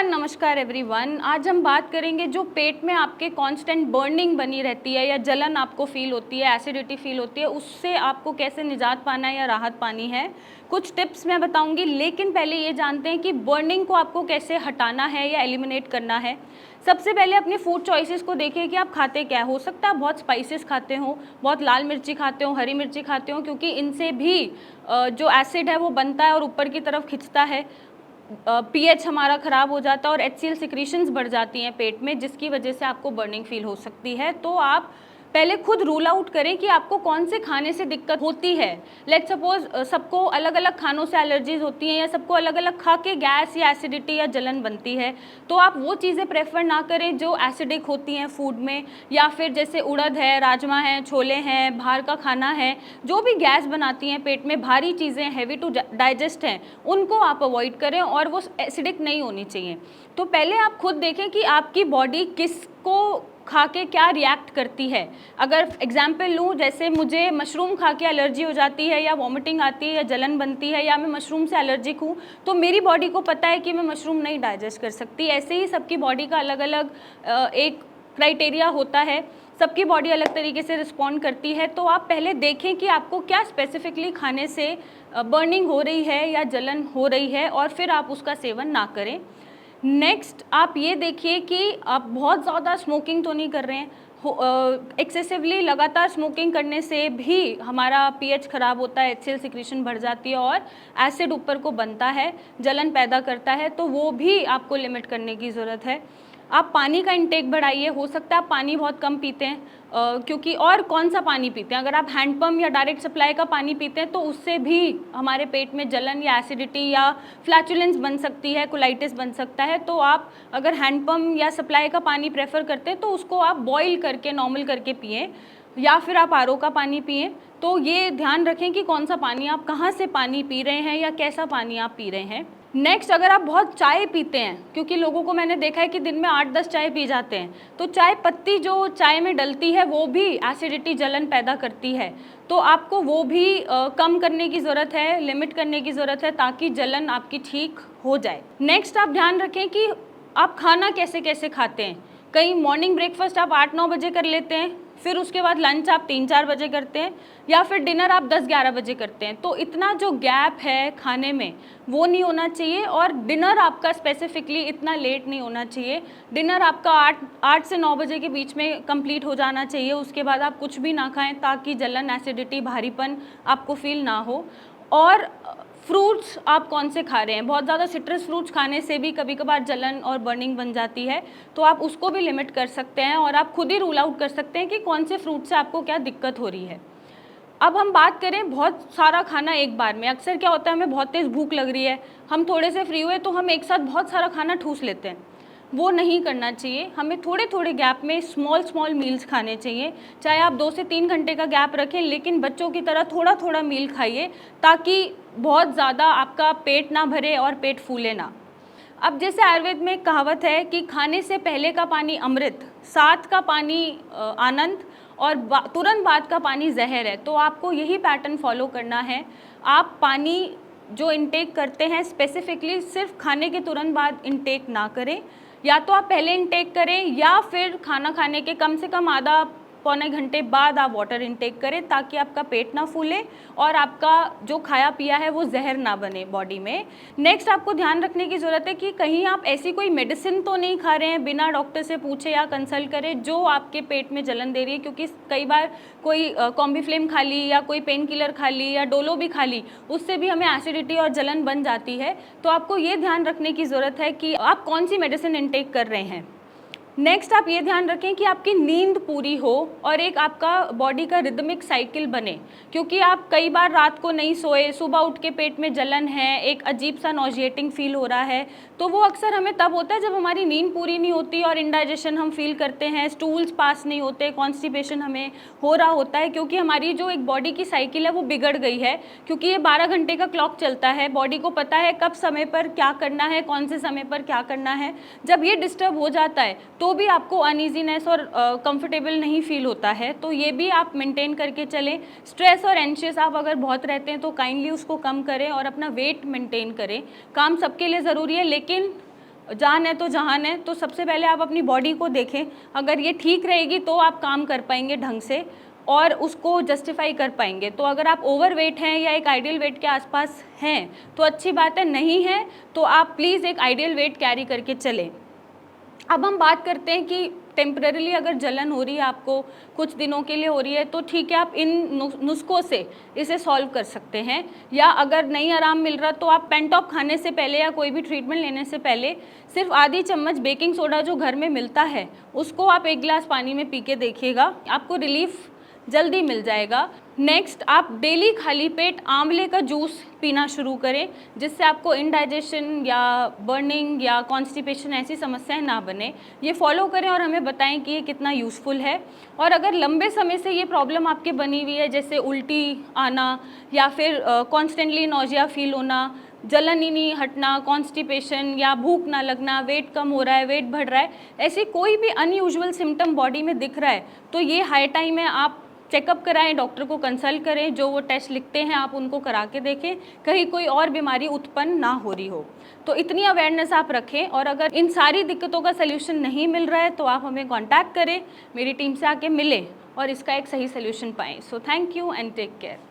And नमस्कार everyone. आज हम बात करेंगे जो पेट में आपके कांस्टेंट बर्निंग बनी रहती है या जलन आपको फील होती है, एसिडिटी फील होती है, उससे आपको कैसे निजात पाना है या राहत पानी है। कुछ टिप्स मैं बताऊंगी, लेकिन पहले ये जानते हैं कि बर्निंग को आपको कैसे हटाना है या एलिमिनेट करना है। सबसे पहले अपने फूड चॉइसेस को देखिए कि आप खाते क्या हो सकता है आप बहुत स्पाइसेस खाते हो, बहुत लाल मिर्ची खाते हो, हरी मिर्ची खाते हो, क्योंकि इनसे भी जो एसिड है वो बनता है और ऊपर की तरफ खिंचता है। पीएच हमारा ख़राब हो जाता है और HCl सिक्रीशंस बढ़ जाती हैं पेट में, जिसकी वजह से आपको बर्निंग फील हो सकती है। तो आप पहले खुद रूल आउट करें कि आपको कौन से खाने से दिक्कत होती है। लेट्स सपोज सबको अलग अलग खानों से एलर्जीज होती हैं या सबको अलग अलग खा के गैस या एसिडिटी या जलन बनती है, तो आप वो चीज़ें प्रेफर ना करें जो एसिडिक होती हैं फूड में, या फिर जैसे उड़द है, राजमा है, छोले हैं, बाहर का खाना है, जो भी गैस बनाती हैं पेट में, भारी चीज़ें हैवी टू डाइजेस्ट हैं, उनको आप अवॉइड करें और वो एसिडिक नहीं होनी चाहिए। तो पहले आप खुद देखें कि आपकी बॉडी किसको खा के क्या रिएक्ट करती है। अगर एग्जाम्पल लूँ, जैसे मुझे मशरूम खा के एलर्जी हो जाती है या वॉमिटिंग आती है या जलन बनती है या मैं मशरूम से एलर्जिक हूँ, तो मेरी बॉडी को पता है कि मैं मशरूम नहीं डाइजेस्ट कर सकती। ऐसे ही सबकी बॉडी का अलग अलग एक क्राइटेरिया होता है, सबकी बॉडी अलग तरीके से रिस्पॉन्ड करती है। तो आप पहले देखें कि आपको क्या स्पेसिफिकली खाने से बर्निंग हो रही है या जलन हो रही है, और फिर आप उसका सेवन ना करें। नेक्स्ट आप ये देखिए कि आप बहुत ज़्यादा स्मोकिंग तो नहीं कर रहे हैं। एक्सेसिवली लगातार स्मोकिंग करने से भी हमारा पीएच ख़राब होता है, HCl सिक्रीशन बढ़ जाती है और एसिड ऊपर को बनता है, जलन पैदा करता है, तो वो भी आपको लिमिट करने की ज़रूरत है। आप पानी का इंटेक बढ़ाइए। हो सकता है आप पानी बहुत कम पीते हैं, क्योंकि और कौन सा पानी पीते हैं, अगर आप हैंडपम्प या डायरेक्ट सप्लाई का पानी पीते हैं तो उससे भी हमारे पेट में जलन या एसिडिटी या फ्लैचुलेंस बन सकती है, कोलाइटिस बन सकता है। तो आप अगर हैंडपम्प या सप्लाई का पानी प्रेफर करते हैं तो उसको आप बॉईल करके नॉर्मल करके पिएं, या फिर आप RO का पानी पिएं। तो ये ध्यान रखें कि कौन सा पानी आप कहाँ से पानी पी रहे हैं या कैसा पानी आप पी रहे हैं। नेक्स्ट, अगर आप बहुत चाय पीते हैं, क्योंकि लोगों को मैंने देखा है कि दिन में 8-10 चाय पी जाते हैं, तो चाय पत्ती जो चाय में डलती है वो भी एसिडिटी जलन पैदा करती है, तो आपको वो भी कम करने की ज़रूरत है, लिमिट करने की ज़रूरत है, ताकि जलन आपकी ठीक हो जाए। नेक्स्ट, आप ध्यान रखें कि आप खाना कैसे कैसे खाते हैं। कहीं मॉर्निंग ब्रेकफास्ट आप 8-9 बजे कर लेते हैं, फिर उसके बाद लंच आप 3-4 बजे करते हैं, या फिर डिनर आप 10-11 बजे करते हैं। तो इतना जो गैप है खाने में वो नहीं होना चाहिए, और डिनर आपका स्पेसिफिकली इतना लेट नहीं होना चाहिए। डिनर आपका 8 से 9 बजे के बीच में कंप्लीट हो जाना चाहिए। उसके बाद आप कुछ भी ना खाएं, ताकि जलन, एसिडिटी, भारीपन आपको फील ना हो। और फ्रूट्स आप कौन से खा रहे हैं। बहुत ज़्यादा सिट्रस फ्रूट्स खाने से भी कभी कभार जलन और बर्निंग बन जाती है, तो आप उसको भी लिमिट कर सकते हैं, और आप खुद ही रूल आउट कर सकते हैं कि कौन से फ्रूट से आपको क्या दिक्कत हो रही है। अब हम बात करें बहुत सारा खाना एक बार में। अक्सर क्या होता है, हमें बहुत तेज़ भूख लग रही है, हम थोड़े से फ्री हुए तो हम एक साथ बहुत सारा खाना ठूस लेते हैं। वो नहीं करना चाहिए। हमें थोड़े थोड़े गैप में स्मॉल मील्स खाने चाहिए। चाहे आप 2 से 3 घंटे का गैप रखें, लेकिन बच्चों की तरह थोड़ा थोड़ा मील खाइए, ताकि बहुत ज़्यादा आपका पेट ना भरे और पेट फूले ना। अब जैसे आयुर्वेद में कहावत है कि खाने से पहले का पानी अमृत, साथ का पानी आनंद, और तुरंत बाद का पानी जहर है। तो आपको यही पैटर्न फॉलो करना है। आप पानी जो इंटेक करते हैं स्पेसिफिकली सिर्फ खाने के तुरंत बाद इंटेक ना करें, या तो आप पहले इंटेक करें या फिर खाना खाने के कम से कम आधा पौने घंटे बाद आप वाटर इंटेक करें, ताकि आपका पेट ना फूले और आपका जो खाया पिया है वो जहर ना बने बॉडी में। नेक्स्ट, आपको ध्यान रखने की ज़रूरत है कि कहीं आप ऐसी कोई मेडिसिन तो नहीं खा रहे हैं बिना डॉक्टर से पूछे या कंसल्ट करें, जो आपके पेट में जलन दे रही है। क्योंकि कई बार कोई कॉम्बीफ्लेम खा ली या कोई पेन किलर खा ली या डोलो भी खा ली, उससे भी हमें एसिडिटी और जलन बन जाती है। तो आपको ये ध्यान रखने की ज़रूरत है कि आप कौन सी मेडिसिन इंटेक कर रहे हैं। नेक्स्ट, आप ये ध्यान रखें कि आपकी नींद पूरी हो और एक आपका बॉडी का रिदमिक साइकिल बने, क्योंकि आप कई बार रात को नहीं सोए, सुबह उठ के पेट में जलन है, एक अजीब सा नॉजिएटिंग फील हो रहा है, तो वो अक्सर हमें तब होता है जब हमारी नींद पूरी नहीं होती और इंडाइजेशन हम फील करते हैं, स्टूल्स पास नहीं होते, कॉन्स्टिपेशन हमें हो रहा होता है, क्योंकि हमारी जो एक बॉडी की साइकिल है वो बिगड़ गई है। क्योंकि ये 12 घंटे का क्लॉक चलता है, बॉडी को पता है कब समय पर क्या करना है, कौन से समय पर क्या करना है। जब ये डिस्टर्ब हो जाता है तो भी आपको अनईजीनेस और कंफर्टेबल नहीं फील होता है। तो ये भी आप मेंटेन करके चलें। स्ट्रेस और एंशियस आप अगर बहुत रहते हैं तो काइंडली उसको कम करें और अपना वेट मेंटेन करें। काम सबके लिए ज़रूरी है, लेकिन जान है तो जहान है। तो सबसे पहले आप अपनी बॉडी को देखें, अगर ये ठीक रहेगी तो आप काम कर पाएंगे ढंग से और उसको जस्टिफाई कर पाएंगे। तो अगर आप ओवरवेट हैं या एक आइडियल वेट के आसपास हैं तो अच्छी बात है, नहीं है तो आप प्लीज़ एक आइडियल वेट कैरी करके चलें। अब हम बात करते हैं कि टेम्परेरीली अगर जलन हो रही है आपको, कुछ दिनों के लिए हो रही है, तो ठीक है, आप इन नुस्खों से इसे सॉल्व कर सकते हैं। या अगर नहीं आराम मिल रहा तो आप पेंटॉप खाने से पहले या कोई भी ट्रीटमेंट लेने से पहले सिर्फ आधी चम्मच बेकिंग सोडा जो घर में मिलता है उसको आप 1 गिलास पानी में पी के देखिएगा, आपको रिलीफ जल्दी मिल जाएगा। नेक्स्ट, आप डेली खाली पेट आंवले का जूस पीना शुरू करें, जिससे आपको इंडाइजेशन या बर्निंग या कॉन्स्टिपेशन ऐसी समस्याएं ना बने। ये फॉलो करें और हमें बताएं कि ये कितना यूज़फुल है। और अगर लंबे समय से ये प्रॉब्लम आपके बनी हुई है, जैसे उल्टी आना या फिर कॉन्स्टेंटली नोजिया फील होना, जलन ही नहीं हटना, कॉन्स्टिपेशन या भूख ना लगना, वेट कम हो रहा है, वेट बढ़ रहा है, ऐसे कोई भी अनयूजुअल सिम्टम बॉडी में दिख रहा है, तो ये हाई टाइम है आप चेकअप कराएं, डॉक्टर को कंसल्ट करें, जो वो टेस्ट लिखते हैं आप उनको करा के देखें, कहीं कोई और बीमारी उत्पन्न ना हो रही हो। तो इतनी अवेयरनेस आप रखें। और अगर इन सारी दिक्कतों का सल्यूशन नहीं मिल रहा है तो आप हमें कॉन्टैक्ट करें, मेरी टीम से आके मिलें और इसका एक सही सल्यूशन पाएँ। So thank you and take care.